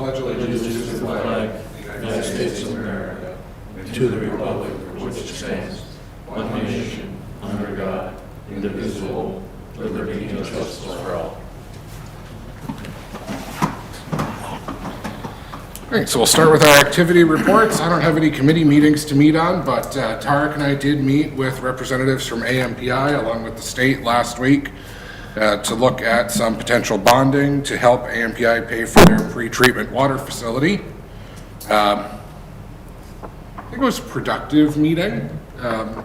Pledge allegiance to the flag of the United States of America and to the republic for which it stands, one nation, under God, indivisible, with liberty and justice for all. All right, so we'll start with our activity reports. I don't have any committee meetings to meet on, but Tarek and I did meet with representatives from AMPI along with the state last week to look at some potential bonding to help AMPI pay for their pre-treatment water facility. I think it was a productive meeting. There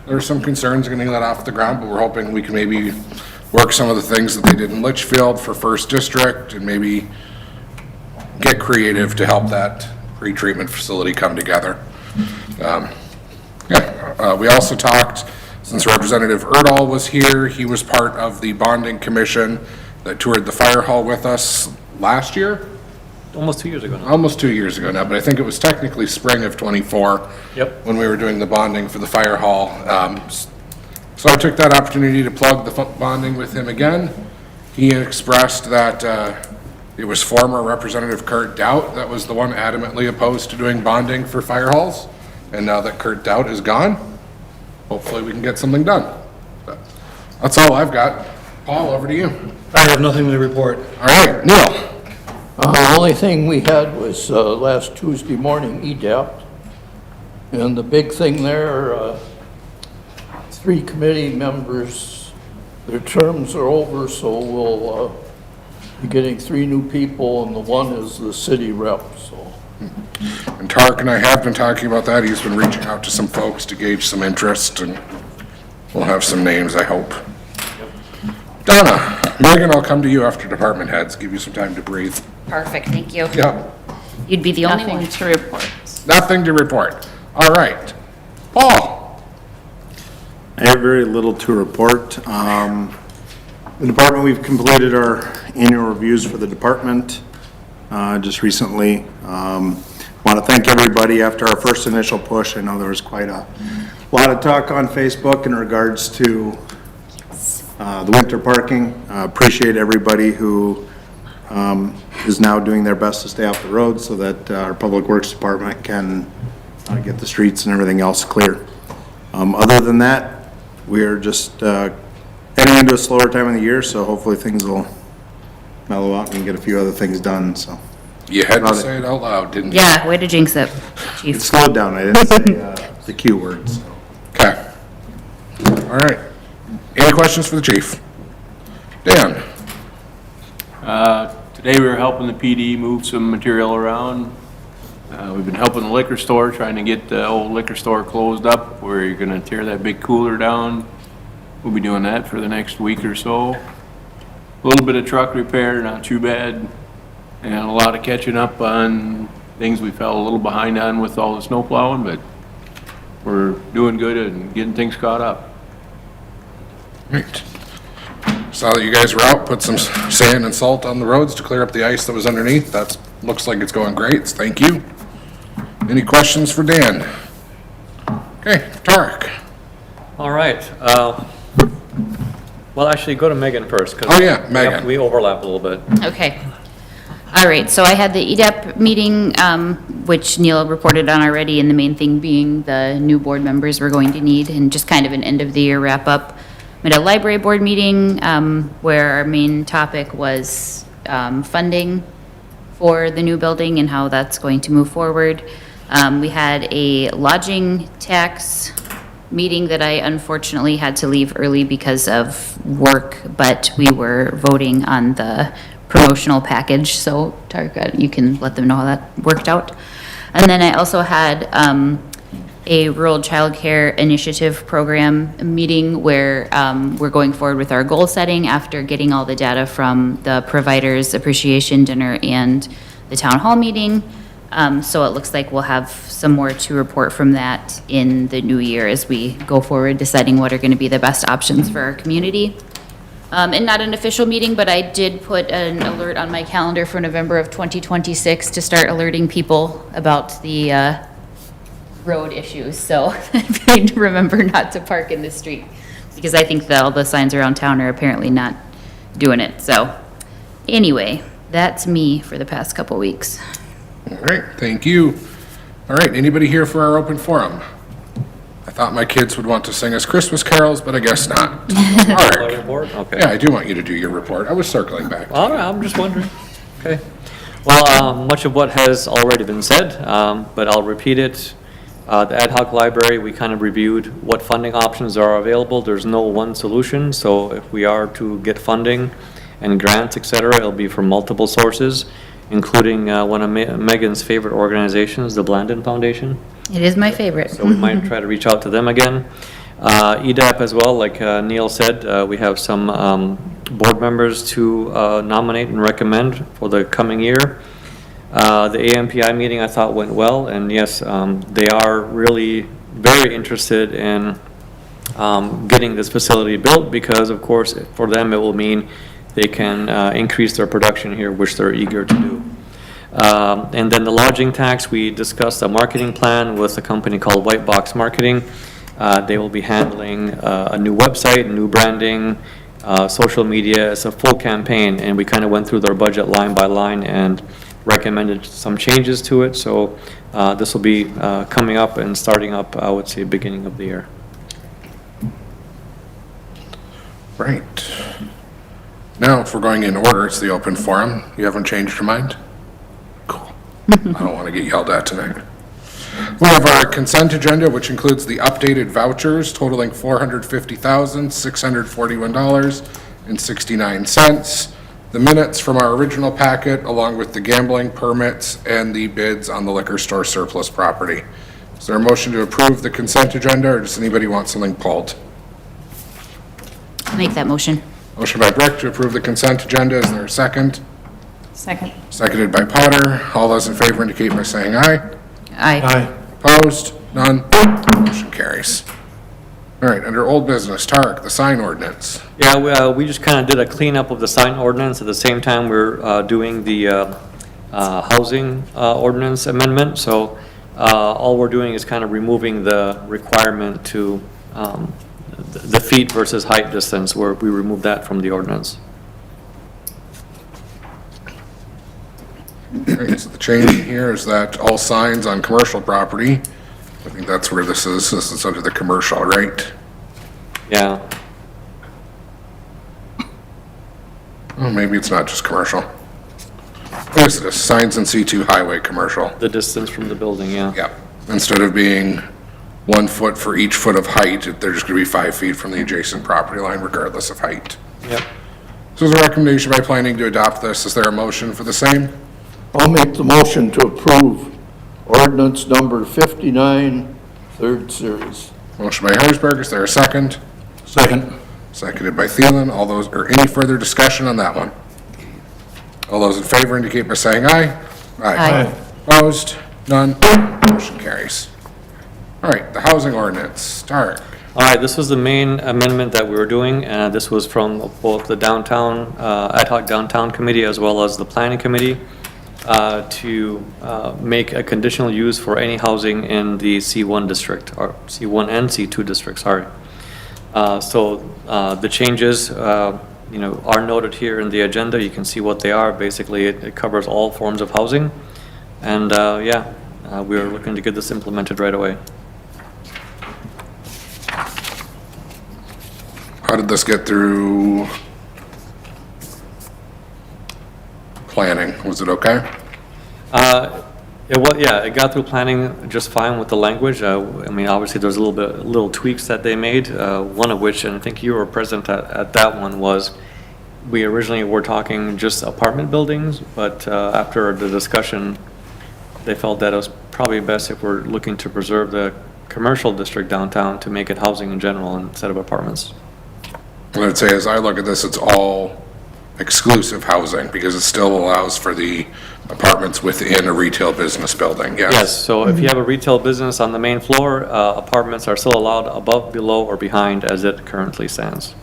were some concerns getting that off the ground, but we're hoping we can maybe work some of the things that they did in Litchfield for First District and maybe get creative to help that pre-treatment facility come together. We also talked, since Representative Erdahl was here, he was part of the bonding commission that toured the fire hall with us last year. Almost 2 years ago now. Almost 2 years ago now, but I think it was technically spring of '24. Yep. When we were doing the bonding for the fire hall. So I took that opportunity to plug the bonding with him again. He expressed that it was former Representative Kurt Doubt that was the one adamantly opposed to doing bonding for fire halls. And now that Kurt Doubt is gone, hopefully we can get something done. But that's all I've got. Paul, over to you. I have nothing to report. All right, Neil. The only thing we had was last Tuesday morning, EDAP. And the big thing there, 3 committee members, their terms are over, so we'll be getting 3 new people, and the one is the city rep, so. And Tarek and I have been talking about that. He's been reaching out to some folks to gauge some interest, and we'll have some names, I hope. Donna, Megan, I'll come to you after department heads, give you some time to breathe. Perfect, thank you. Yeah, You'd be the only one. Nothing to report. nothing to report. All right. Paul? I have very little to report. The department, we've completed our annual reviews for the department just recently. Want to thank everybody after our first initial push. I know there was quite a lot of talk on Facebook in regards to the winter parking. Appreciate everybody who is now doing their best to stay off the road so that our Public Works Department can get the streets and everything else clear. Other than that, we're just heading into a slower time of the year, so hopefully things will mellow out and we can get a few other things done, so. You had to say it out loud, didn't you? Yeah, way to jinx it, It chief. slowed down, I didn't say the Q word, so. Okay. All right. Any questions for the chief? Dan? Today we were helping the PD move some material around. We've been helping the liquor store, trying to get the old liquor store closed up, where you're gonna tear that big cooler down. We'll be doing that for the next week or so. A little bit of truck repair, not too bad, and a lot of catching up on things we fell a little behind on with all the snow plowing, but we're doing good and getting things caught up. Great. Saw that you guys were out, put some sand and salt on the roads to clear up the ice that was underneath. That looks like it's going great. Thank you. Any questions for Dan? Okay, Tarek. All right. Well, actually, go to Megan first. 'Cause Oh, yeah, Megan. We overlap a little bit. Okay. All right, so I had the EDAP meeting, which Neil reported on already, and the main thing being the new board members we're going to need, and just kind of an end-of-the-year wrap-up. We had a library board meeting where our main topic was funding for the new building and how that's going to move forward. We had a lodging tax meeting that I unfortunately had to leave early because of work, but we were voting on the promotional package, so Tarek, you can let them know how that worked out. And then I also had a rural childcare initiative program meeting where we're going forward with our goal setting after getting all the data from the providers appreciation dinner and the town hall meeting. So it looks like we'll have some more to report from that in the new year as we go forward, deciding what are going to be the best options for our community. And not an official meeting, but I did put an alert on my calendar for November of 2026 to start alerting people about the road issues. So I need to remember not to park in the street because I think all the signs around town are apparently not doing it. So anyway, That's me for the past couple weeks. All right, thank you. All right, anybody here for our open forum? I thought my kids would want to sing us Christmas carols, but I guess not. My Mark? report? Okay. Yeah, I do want you to do your report. I was circling back. All right, I'm just wondering. Okay. Well, much of what has already been said, but I'll repeat it. The ad hoc library, we kind of reviewed what funding options are available. There's no one solution, so if we are to get funding and grants, et cetera, it'll be from multiple sources, including one of Megan's favorite organizations, the Blandon Foundation. It is my favorite. So we might try to reach out to them again. EDAP as well, like Neil said, we have some board members to nominate and recommend for the coming year. The AMPI meeting I thought went well, and yes, they are really very interested in getting this facility built because, of course, for them it will mean they can increase their production here, which they're eager to do. And then the lodging tax, we discussed a marketing plan with a company called White Box Marketing. They will be handling a new website, new branding, social media. It's a full campaign, and we kind of went through their budget line by line and recommended some changes to it. So this will be coming up and starting up, I would say, beginning of the year. Right. Now, if we're going in order, it's the open forum. You haven't changed your mind? Cool. I don't want to get yelled at tonight. We have our consent agenda, which includes the updated vouchers totaling $450,641.69. The minutes from our original packet, along with the gambling permits and the bids on the liquor store surplus property. Is there a motion to approve the consent agenda, or does anybody want something pulled? I'll make that motion. Motion by Brick to approve the consent agenda. Is there a second? Second. Seconded by Potter. All those in favor indicate by saying aye. Aye. Opposed? None? Motion carries. All right, under old business, Tarek, the sign ordinance. Yeah, we just kind of did a cleanup of the sign ordinance. At the same time, we're doing the housing ordinance amendment. So all we're doing is kind of removing the requirement to the feet versus height distance, where we removed that from the ordinance. All right, so the change here is that all signs on commercial property, I think that's where this is. This is under the commercial, right? Yeah, Oh, maybe it's not just commercial. What is this? Signs in C2 highway commercial. the distance from the building, yeah. Yep. Instead of being 1 foot for each foot of height, they're just gonna be 5 feet from the adjacent property line regardless of height. Yep. So there's a recommendation by planning to adopt this. Is there a motion for the same? I'll make the motion to approve ordinance number 59, third series. Motion by Hersberg. Is there a second? Second. Seconded by Thielen. All those, or any further discussion on that one? All those in favor indicate by saying aye. Aye. Opposed? None? Motion carries. All right, the housing ordinance. Tarek. All right, this was the main amendment that we were doing. This was from both the downtown, ad hoc downtown committee as well as the planning committee to make a conditional use for any housing in the C1 district, or C1 and C2 district, sorry. So the changes, are noted here in the agenda. You can see what they are. Basically, it covers all forms of housing. And we're looking to get this implemented right away. How did this get through planning? Was it okay? It got through planning just fine with the language. Obviously, there's little tweaks that they made, one of which, and I think you were present at that one, was we originally were talking just apartment buildings, but after the discussion, they felt that it was probably best if we're looking to preserve the commercial district downtown to make it housing in general instead of apartments. I would say, as I look at this, it's all exclusive housing because it still allows for the apartments within a retail business building, yes? Yes, so if you have a retail business on the main floor, apartments are still allowed above, below, or behind as it currently stands.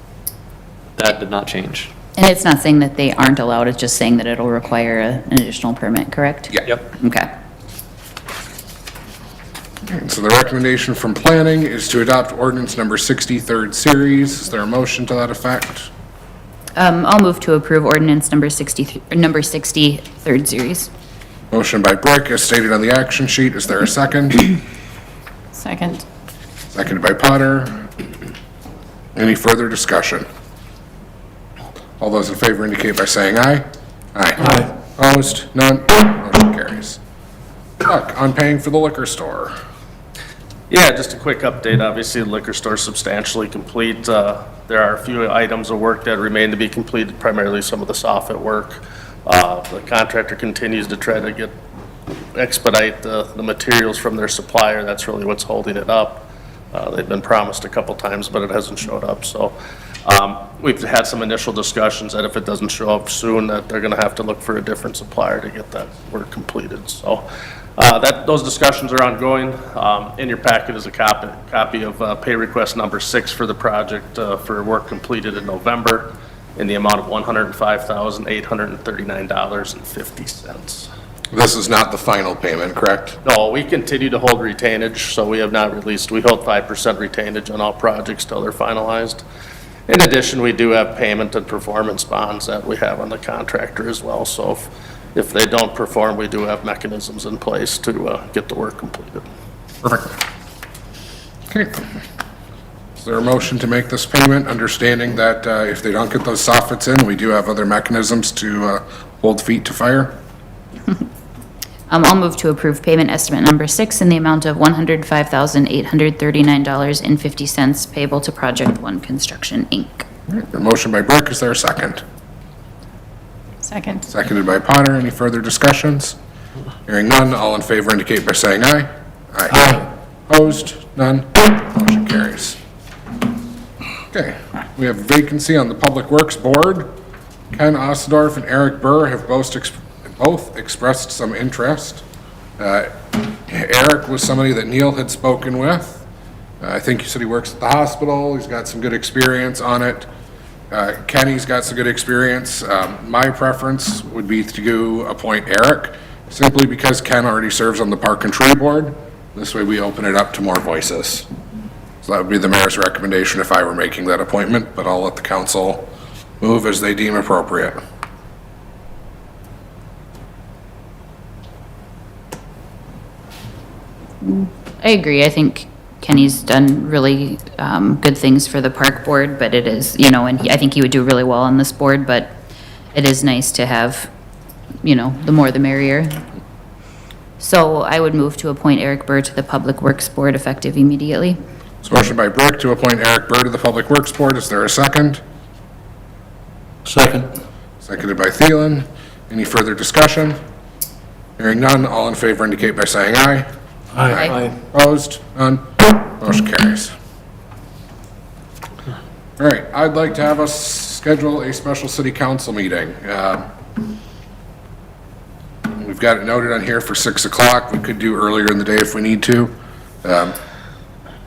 That did not change. And it's not saying that they aren't allowed, it's just saying that it'll require an additional permit, correct? Yeah. Yep. Okay. So the recommendation from planning is to adopt ordinance number 60, third series. Is there a motion to that effect? I'll move to approve ordinance number 60, third series. Motion by Brick, as stated on the action sheet. Is there a second? Second. Seconded by Potter. Any further discussion? All those in favor indicate by saying aye. Aye. Opposed? None? Motion carries. Chuck, on paying for the liquor store. Yeah, just a quick update. Obviously, the liquor store is substantially complete. There are a few items of work that remain to be completed, primarily some of the soffit work. The contractor continues to try to expedite the materials from their supplier. That's really what's holding it up. They've been promised a couple times, but it hasn't showed up. So we've had some initial discussions that if it doesn't show up soon, that they're going to have to look for a different supplier to get that work completed. So those discussions are ongoing. In your packet is a copy of pay request number 6 for the project for work completed in November in the amount of $105,839.50. This is not the final payment, correct? No, we continue to hold retainage, so we have not released, we hold 5% retainage on all projects till they're finalized. In addition, we do have payment and performance bonds that we have on the contractor as well, so if they don't perform, we do have mechanisms in place to get the work completed. Perfect. Okay. Is there a motion to make this payment, understanding that if they don't get those soffits in, we do have other mechanisms to hold feet to fire? I'll move to approve payment estimate number 6 in the amount of $105,839.50 payable to Project One Construction, Inc. A motion by Brick, is there a second? Second. Seconded by Potter. Any further discussions? Hearing none, all in favor indicate by saying aye. Aye. Opposed? None? Motion carries. Okay, we have vacancy on the Public Works Board. Ken Osdorf and Eric Burr have both expressed some interest. Eric was somebody that Neil had spoken with. I think you said he works at the hospital. He's got some good experience on it. Kenny's got some good experience. My preference would be to appoint Eric, simply because Ken already serves on the Park and Tree Board. This way we open it up to more voices. So that would be the mayor's recommendation if I were making that appointment, but I'll let the council move as they deem appropriate. I agree. I think Kenny's done really good things for the park board, but it is, and I think he would do really well on this board, but it is nice to have, the more the merrier. So I would move to appoint Eric Burr to the Public Works Board effective immediately. It's motion by Brick to appoint Eric Burr to the Public Works Board. Is there a second? Second. Seconded by Thielen. Any further discussion? Hearing none, all in favor indicate by saying aye. Aye. Opposed? None? Motion carries. All right, I'd like to have us schedule a special city council meeting. We've got it noted on here for 6 o'clock. We could do earlier in the day if we need to.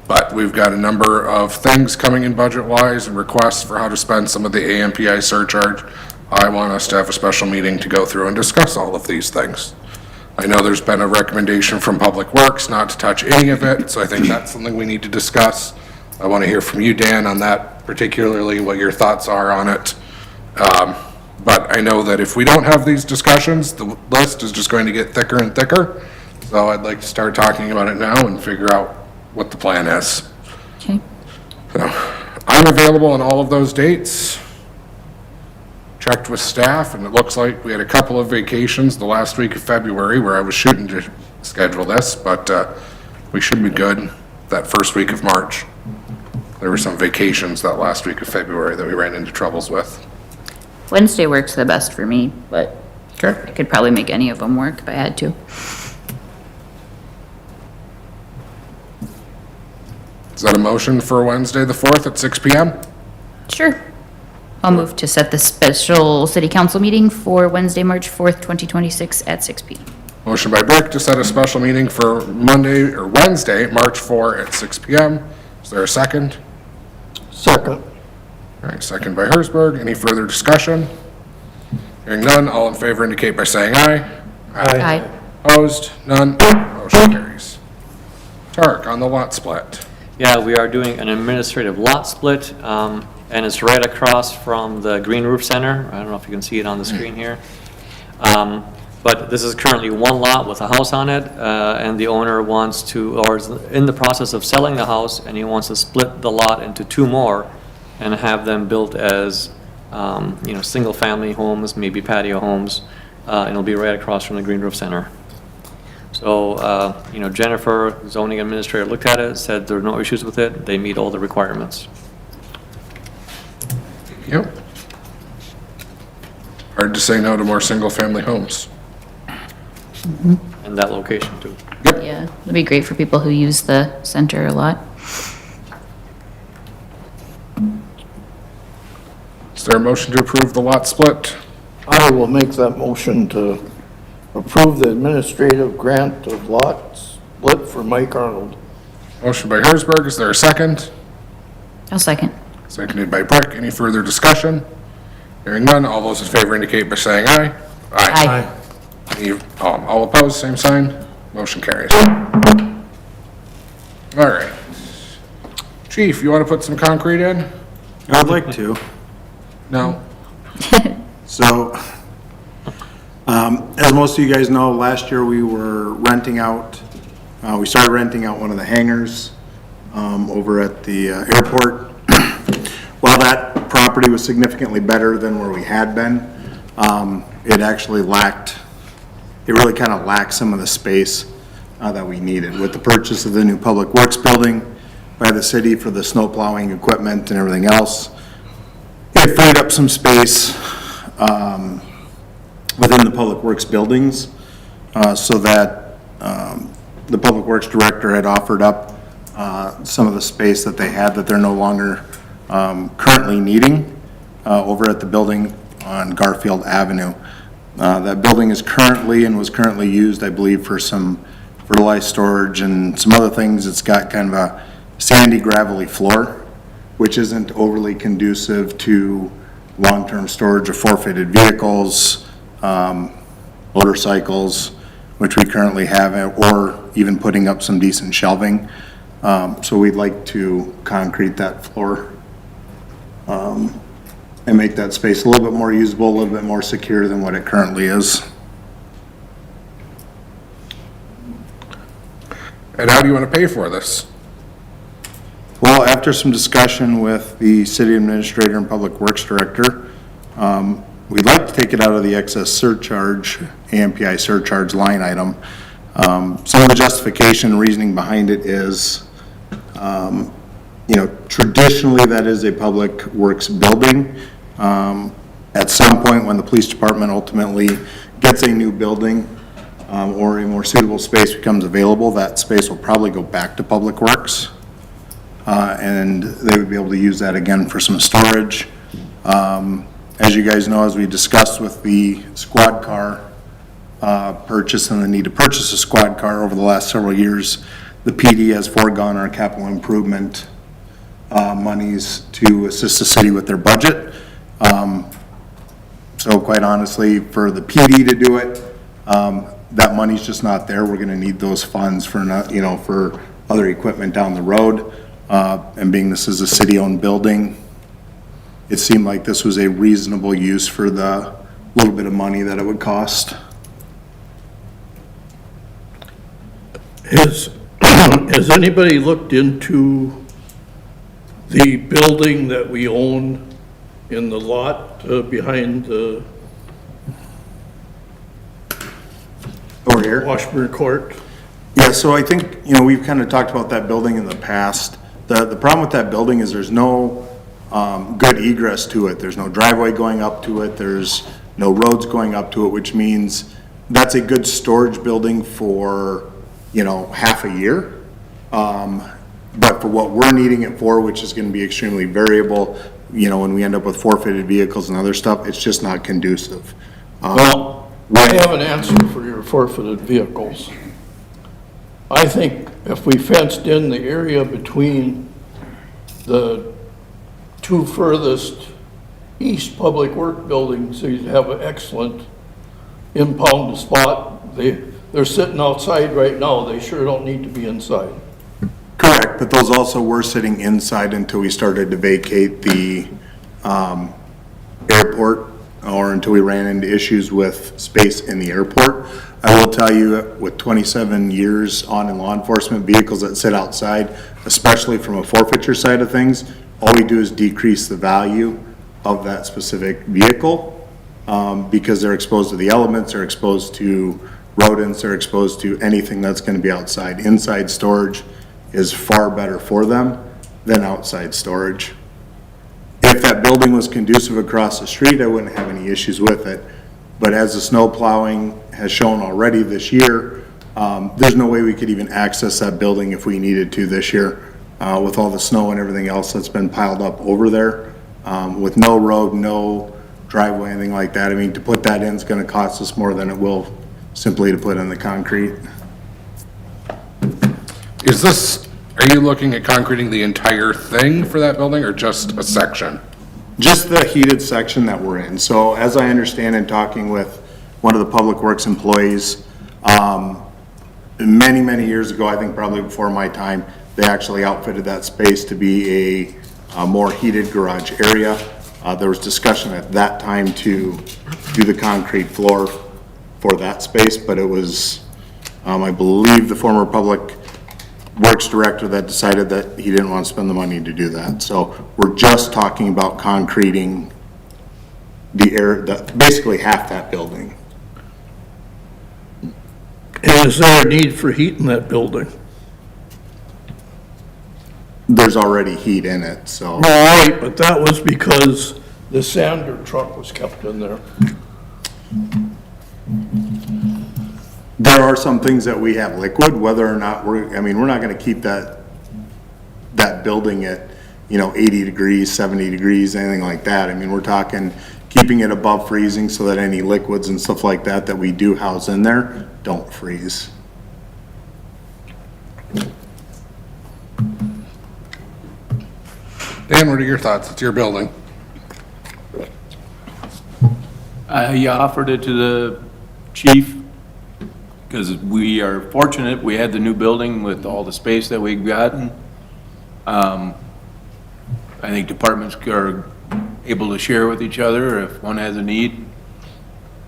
But we've got a number of things coming in budget-wise and requests for how to spend some of the AMPI surcharge. I want us to have a special meeting to go through and discuss all of these things. I know there's been a recommendation from Public Works not to touch any of it, so I think that's something we need to discuss. I want to hear from you, Dan, on that, particularly what your thoughts are on it. But I know that if we don't have these discussions, the list is just going to get thicker and thicker. So I'd like to start talking about it now and figure out what the plan is. Okay. So, I'm available on all of those dates. Checked with staff, and it looks like we had a couple of vacations the last week of February where I was shooting to schedule this, but we should be good that first week of March. There were some vacations that last week of February that we ran into troubles with. Wednesday works the best for me, but I Okay. could probably make any of them work if I had to. Is that a motion for Wednesday, the 4th at 6 PM? Sure. I'll move to set the special city council meeting for Wednesday, March 4th, 2026 at 6 p.m. Motion by Brick to set a special meeting for Wednesday, March 4 at 6 PM. Is there a second? Second. All right, second by Hersberg. Any further discussion? Hearing none, all in favor indicate by saying aye. Aye. Opposed? None? Motion carries. Tarek, on the lot split. Yeah, we are doing an administrative lot split. and it's right across from the Green Roof Center. I don't know if you can see it on the screen here. But this is currently one lot with a house on it, and the owner wants to, or is in the process of selling the house, and he wants to split the lot into 2 more and have them built as, single-family homes, maybe patio homes, and it'll be right across from the Green Roof Center. So, Jennifer, zoning administrator, looked at it, said there are no issues with it, they meet all the requirements. Yep. Hard to say no to more single-family homes. In that location, too. Yeah, it'd be great for people who use the center a lot. Is there a motion to approve the lot split? I will make that motion to approve the administrative grant of lots split for Mike Arnold. Motion by Hersberg, is there a second? I'll second. Seconded by Brick, any further discussion? Hearing none, all those in favor indicate by saying aye. Aye. All opposed, same sign, motion carries. All right. Chief, you want to put some concrete in? I'd like to. No? So, as most of you guys know, last year we were renting out, we started renting out one of the hangars over at the airport. While that property was significantly better than where we had been, it actually really kind of lacked some of the space that we needed. With the purchase of the new Public Works building by the city for the snow plowing equipment and everything else, it freed up some space within the Public Works buildings, so that the Public Works Director had offered up some of the space that they had that they're no longer currently needing over at the building on Garfield Avenue. That building is currently and was currently used, I believe, for some fertilized storage and some other things. It's got kind of a sandy, gravelly floor, which isn't overly conducive to long-term storage of forfeited vehicles, motorcycles, which we currently have, or even putting up some decent shelving. So we'd like to concrete that floor and make that space a little bit more usable, a little bit more secure than what it currently is. And how do you want to pay for this? Well, after some discussion with the city administrator and public works director, we'd like to take it out of the excess surcharge, AMPI surcharge line item. Some of the justification and reasoning behind it is, traditionally that is a public works building. At some point when the police department ultimately gets a new building, or a more suitable space becomes available, that space will probably go back to Public Works. And they would be able to use that again for some storage. As you guys know, as we discussed with the squad car purchase and the need to purchase a squad car over the last several years, the PD has foregone our capital improvement monies to assist the city with their budget. So quite honestly, for the PD to do it, that money's just not there. We're gonna need those funds for, for other equipment down the road. And being this is a city-owned building, it seemed like this was a reasonable use for the little bit of money that it would cost. Has anybody looked into the building that we own in the lot behind the Over here? Washburn Court? Yeah, so I think, we've kind of talked about that building in the past. The problem with that building is there's no good egress to it. There's no driveway going up to it. There's no roads going up to it, which means that's a good storage building for, half a year. But for what we're needing it for, which is going to be extremely variable, when we end up with forfeited vehicles and other stuff, it's just not conducive. Well, I have an answer for your forfeited vehicles. I think if we fenced in the area between the 2 furthest east public work buildings, so you'd have an excellent impound spot. They're sitting outside right now, they sure don't need to be inside. Correct, but those also were sitting inside until we started to vacate the airport or until we ran into issues with space in the airport. I will tell you, with 27 years on in law enforcement, vehicles that sit outside, especially from a forfeiture side of things, all we do is decrease the value of that specific vehicle because they're exposed to the elements, they're exposed to rodents, they're exposed to anything that's going to be outside. Inside storage is far better for them than outside storage. If that building was conducive across the street, I wouldn't have any issues with it. But as the snow plowing has shown already this year, there's no way we could even access that building if we needed to this year with all the snow and everything else that's been piled up over there. With no road, no driveway, anything like that. I mean, to put that in is going to cost us more than it will simply to put in the concrete. Are you looking at concreting the entire thing for that building or just a section? Just the heated section that we're in. So as I understand in talking with one of the Public Works employees, many, many years ago, I think probably before my time, they actually outfitted that space to be a more heated garage area. There was discussion at that time to do the concrete floor for that space, but it was, I believe, the former Public Works Director that decided that he didn't want to spend the money to do that. So we're just talking about concreting basically half that building. And is there a need for heat in that building? There's already heat in it, so. All right, but that was because the sander truck was kept in there. There are some things that we have liquid, whether or not we're not gonna keep that building at, 80 degrees, 70 degrees, anything like that. I mean, we're talking keeping it above freezing so that any liquids and stuff like that that we do house in there don't freeze. Dan, what are your thoughts? It's your building. I offered it to the chief because we are fortunate, we had the new building with all the space that we've gotten. I think departments are able to share with each other if one has a need,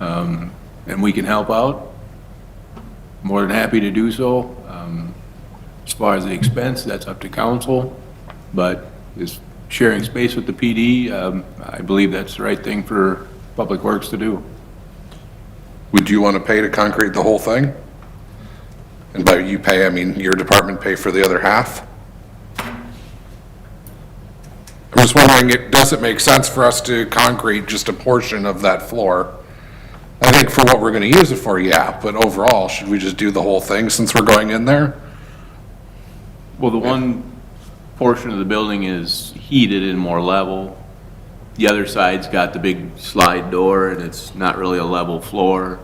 and we can help out. More than happy to do so. As far as the expense, that's up to council, but is sharing space with the PD, I believe that's the right thing for Public Works to do. Would you want to pay to concrete the whole thing? And by you pay, I mean your department pay for the other half? I'm just wondering, does it make sense for us to concrete just a portion of that floor? I think for what we're going to use it for, yeah, but overall, should we just do the whole thing since we're going in there? Well, the one portion of the building is heated and more level. The other side's got the big slide door and it's not really a level floor.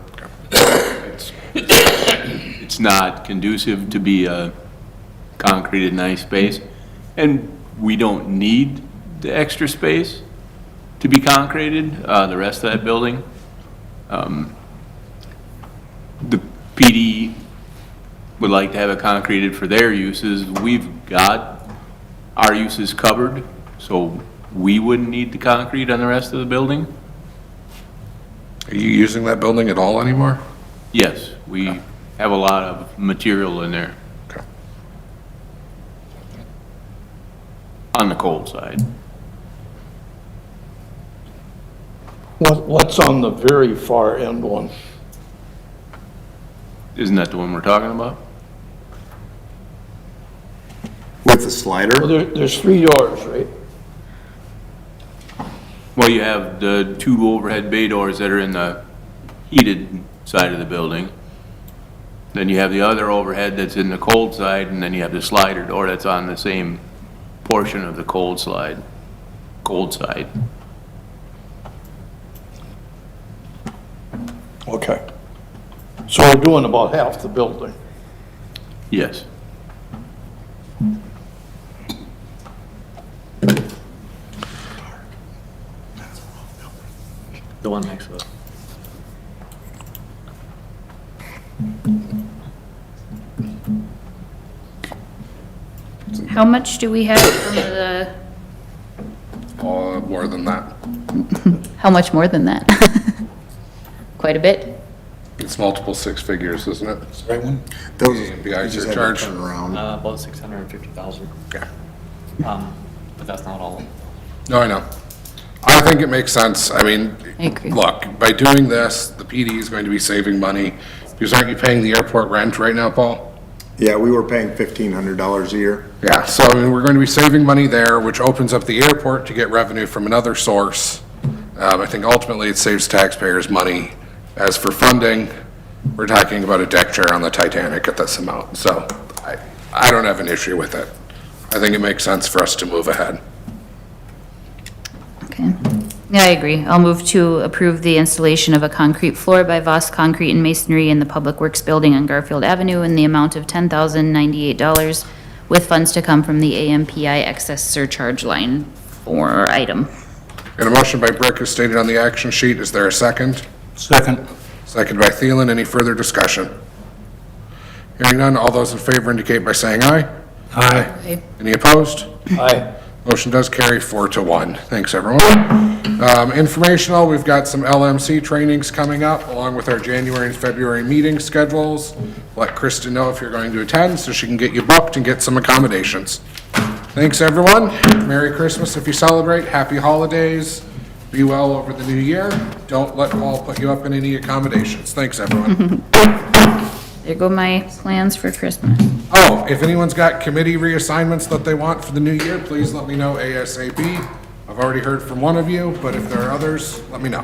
It's not conducive to be a concreted nice space. And we don't need the extra space to be concreted, the rest of that building. The PD would like to have it concreted for their uses. We've got our uses covered, so we wouldn't need the concrete on the rest of the building. Are you using that building at all anymore? Yes, we have a lot of material in there. Okay. On the cold side. What's on the very far end one? Isn't that the one we're talking about? With the Well, slider, there's 3 doors, right? Well, you have the 2 overhead bay doors that are in the heated side of the building. Then you have the other overhead that's in the cold side, and then you have the slider door that's on the same portion of the cold side. Okay. So we're doing about half the building. Yes. The one next to it. How much do we have from the, More more than that. How much more than that? Quite a bit? It's multiple six figures, isn't it? Those, AMPI you just had to surcharge. turn around. About 650,000, Okay. but that's not all. No, I know. I think it makes sense. I mean, I agree. look, by doing this, the PD is going to be saving money. Because aren't you paying the airport rent right now, Paul? Yeah, we were paying $1,500 a year. Yeah, so I mean, we're going to be saving money there, which opens up the airport to get revenue from another source. I think ultimately it saves taxpayers money. As for funding, we're talking about a deck chair on the Titanic at this amount, so I don't have an issue with it. I think it makes sense for us to move ahead. Okay. Yeah, I agree. I'll move to approve the installation of a concrete floor by Voss Concrete and Masonry in the Public Works Building on Garfield Avenue in the amount of $10,098, with funds to come from the AMPI excess surcharge line or item. Got a motion by Brick as stated on the action sheet. Is there a second? Second. Second by Thielen. Any further discussion? Hearing none, all those in favor indicate by saying aye. Aye. Any opposed? Aye. Motion does carry 4-1. Thanks, everyone. Informational, we've got some LMC trainings coming up, along with our January and February meeting schedules. Let Kristen know if you're going to attend, so she can get you booked and get some accommodations. Thanks, everyone. Merry Christmas if you celebrate. Happy holidays. Be well over the new year. Don't let Paul put you up in any accommodations. Thanks, everyone. There go my plans for Christmas. Oh, if anyone's got committee reassignments that they want for the new year, please let me know ASAP. I've already heard from one of you, but if there are others, let me know.